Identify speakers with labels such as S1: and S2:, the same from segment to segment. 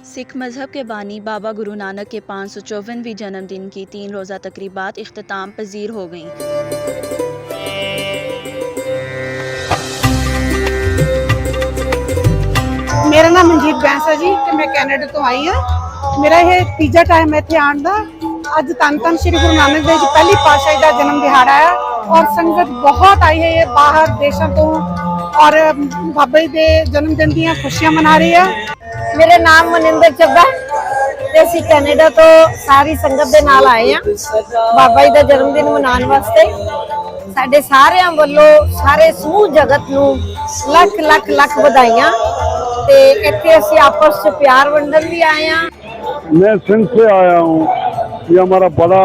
S1: सिख मजहब के बानी बाबा गुरु नानक के 554वीं जन्मदिन की 3 रोज़ा तकरीबात इख्तिताम पजीर हो गईं।
S2: मेरा नाम मनजीत बैंस है जी ते मैं कैनेडा तो आई हाँ। मेरा ये तीजा टाइम है इत्थे आने का। अज धन धन श्री गुरु नानक देव जी पहली पातशाही का जन्म दिहाड़ा है और संगत बहुत आई है बाहर देशों तो और बाबा जी के जन्मदिन दी खुशियां मना रही है।
S3: मेरा नाम मनिंदर ਚੱਬਾ ਤੇ ਅਸੀਂ ਕੈਨੇਡਾ ਤੋਂ ਸਾਰੀ ਸੰਗਤ ਦੇ ਨਾਲ ਆਏ ਆ ਬਾਬਾ ਜੀ ਦਾ ਜਨਮ ਦਿਨ ਮਨਾਉਣ ਵਾਸਤੇ। ਸਾਡੇ ਸਾਰਿਆਂ ਵੱਲੋਂ ਸਾਰੇ ਸਮੂਹ ਜਗਤ ਨੂੰ ਲੱਖ ਲੱਖ ਲੱਖ ਵਧਾਈਆਂ ਤੇ ਇੱਥੇ ਅਸੀਂ ਆਪਸ ਵਿੱਚ प्यार ਵੰਡਣ ਵੀ ਆਏ ਆ।
S4: मैं सिंध से आया हूँ। ये हमारा बड़ा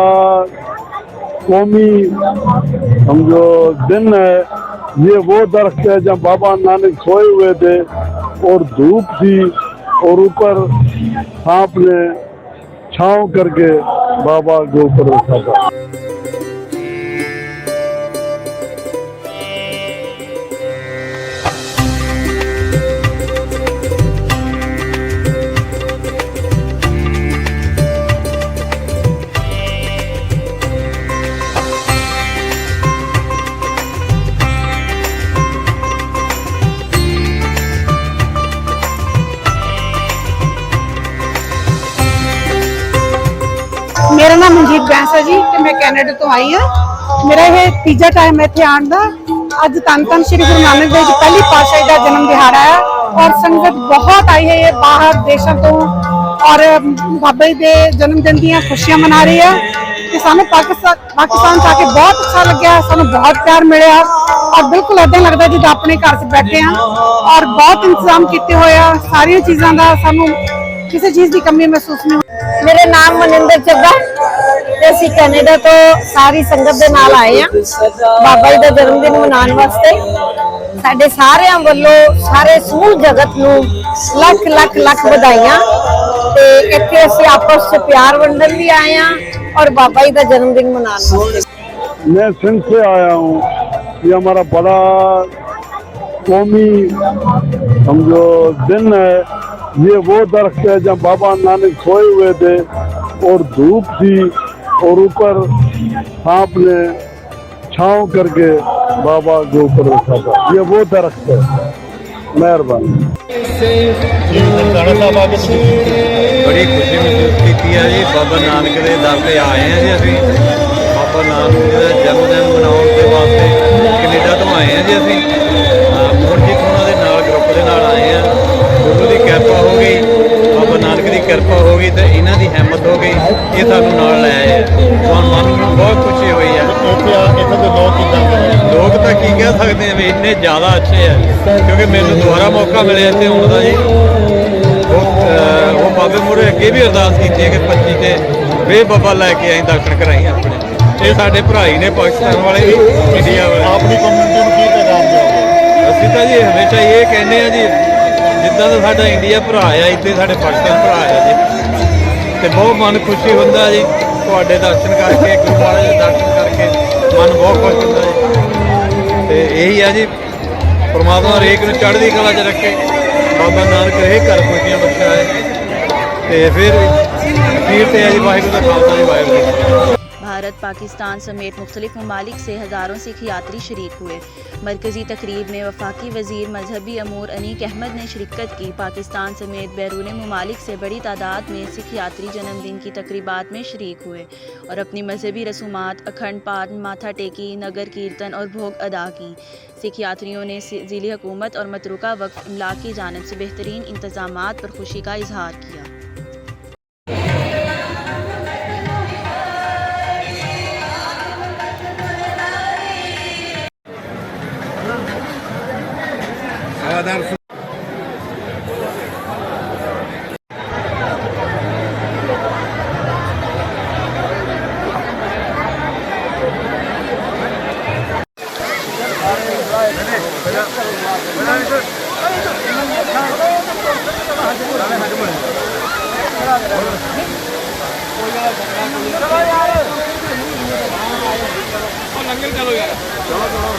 S4: कौमी समझो दिन है। ये वो दरख्त है जहाँ बाबा नानक सोए हुए थे और धूप थी और ऊपर सांप ने छांव करके बाबा के ऊपर रखा था।
S2: मेरा नाम मनजीत बैंस है जी ते मैं कैनेडा तो आई हाँ। मेरा ये तीजा टाइम है इत्थे आने का। अज धन धन श्री गुरु नानक देव जी पहली पातशाही का जन्म दिहाड़ा है और संगत बहुत आई है बाहर देशों तो और बाबा जी के जन्मदिन दी खुशियां मना रही है। कि सानू पाकिस्तान आके बहुत अच्छा लग्या, सानू बहुत प्यार मिले और बिल्कुल ऐसा लगता है जिद्दां अपने घर से बैठे हैं और बहुत इंतजाम किए हुए हैं सारिया चीज़ों का। सानू किसी चीज़ की कमी महसूस नहीं।
S3: मेरा नाम मनिंदर ਚੱਬਾ ਤੇ ਅਸੀਂ ਕੈਨੇਡਾ ਤੋਂ ਸਾਰੀ ਸੰਗਤ ਦੇ ਨਾਲ ਆਏ ਆ ਬਾਬਾ ਜੀ ਦਾ ਜਨਮ ਦਿਨ ਮਨਾਉਣ ਵਾਸਤੇ। ਸਾਡੇ ਸਾਰਿਆਂ ਵੱਲੋਂ ਸਾਰੇ ਸਮੂਹ ਜਗਤ ਨੂੰ ਲੱਖ ਲੱਖ ਲੱਖ ਵਧਾਈਆਂ ਤੇ ਇੱਥੇ ਅਸੀਂ ਆਪਸ ਵਿੱਚ ਪਿਆਰ ਵੰਡਣ ਵੀ ਆਏ ਆ और बाबा जी का जन्मदिन मनाना।
S4: मैं सिंध से आया हूँ। ये हमारा बड़ा कौमी समझो दिन है। ये वो दरख्त है जहाँ बाबा नानक सोए हुए थे और धूप थी और ऊपर सांप ने छांव करके बाबा के ऊपर रखा था। ये वो दरख्त है। मेहरबानी।
S5: बड़ी खुशी महसूस की है जी। बाबा नानक के दर पे आए हैं जी। अभी बाबा नानक का जन्मदिन मनाने के वास्ते कनेडा तो आए हैं जी। अभी मोहनजीत उन्होंने ग्रुप के नाल आए हैं। गुरु की किरपा हो गई, बाबा नानक की किरपा हो गई तो इन्हों की हिम्मत हो गई, ये सानू नाल ले आए हैं। मन में बहुत खुशी हुई है। लोग तो की कह सकते हैं भी इन्ने ज़्यादा अच्छे हैं क्योंकि मैंने दोबारा मौका मिले इतने आने का जी। वो बाबे मुड़े अगे भी अरदास की है कि 25 से वे बाबा लैके आई दर्शन कराई अपने। ये साढ़े भरा ही ने पाकिस्तान वाले भी इंडिया वाले अपनी कम्यूनिटी असी तो जी हमेशा ये कहने जी जिदा का साडा इंडिया भरा है इतने साढ़े पाकिस्तान भरा है जी। तो बहुत मन खुशी होंदा जी तुहाडे दर्शन करके गुरु महाराज दे दर्शन करके मन बहुत खुश होंदा जी। तो यही है जी परमात्मा हरेक नूं चढ़दी कला च रखे। बाबा नानक ये घर खुशियां बख्शा है। तो फिर अखीर ते है जी वाहिगुरू दा खालसा जी वाहिगुरू जी की फतेह।
S1: भारत पाकिस्तान समेत मुख्तलिफ ममालिक से हज़ारों सिख यात्री शरीक हुए। मरकज़ी तकरीब में वफाकी वज़ीर मजहबी अमूर अनीक अहमद ने शिरकत की। पाकिस्तान समेत बैरून ममालिक से बड़ी तादाद में सिख यात्री जन्मदिन की तकरीबात में शरीक हुए और अपनी मजहबी रसूमात अखंड पाठ, माथा टेकी, नगर कीर्तन और भोग अदा की। सिख यात्रियों ने ज़िली हुकूमत और मतरूका वक्फ इमलाक की जानिब से बेहतरीन इंतज़ामात पर खुशी का इजहार किया।
S5: लंगर चलो यार, चलो चलो।